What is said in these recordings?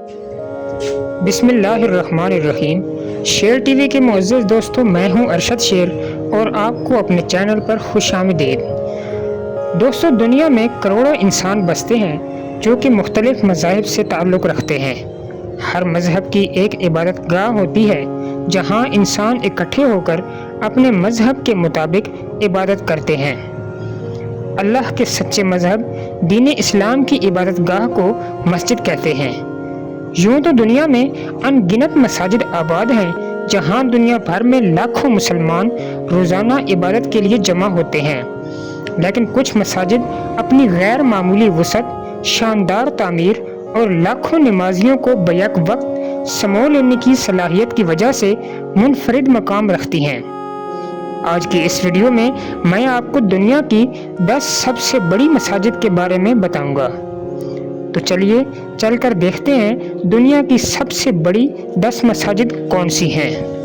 बिस्मिल्लाहिर्रहमानिर्रहीम। शेर टीवी के मुअज़्ज़ज़ दोस्तों, मैं हूं अरशद शेर और आपको अपने चैनल पर खुशामदीद। दोस्तों, दुनिया में करोड़ों इंसान बसते हैं जो कि मुख्तलिफ़ मज़ाहिब से ताल्लुक़ रखते हैं। हर मज़हब की एक इबादत गाह होती है जहां इंसान इकट्ठे होकर अपने मज़हब के मुताबिक इबादत करते हैं। अल्लाह के सच्चे मज़हब दीन इस्लाम की इबादत गाह को मस्जिद कहते हैं। यूँ तो दुनिया में अनगिनत मसाजिद आबाद हैं जहाँ दुनिया भर में लाखों मुसलमान रोज़ाना इबादत के लिए जमा होते हैं, लेकिन कुछ मसाजिद अपनी गैर मामूली वसअत, शानदार तामीर और लाखों नमाजियों को बैक वक्त समो लेने की सलाहियत की वजह से मुनफरिद मकाम रखती हैं। आज की इस वीडियो में मैं आपको दुनिया की 10 सबसे बड़ी मसाजिद के बारे में बताऊंगा। तो चलिए चलकर देखते हैं दुनिया की सबसे बड़ी 10 मसाजिद कौन सी हैं।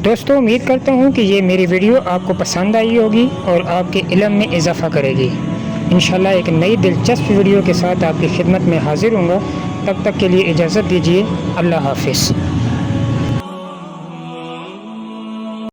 दोस्तों, उम्मीद करता हूँ कि ये मेरी वीडियो आपको पसंद आई होगी और आपके इल्म में इजाफ़ा करेगी। इंशाल्लाह एक नई दिलचस्प वीडियो के साथ आपकी खिदमत में हाजिर हूँगा। तब तक के लिए इजाज़त दीजिए। अल्लाह हाफ़िज़।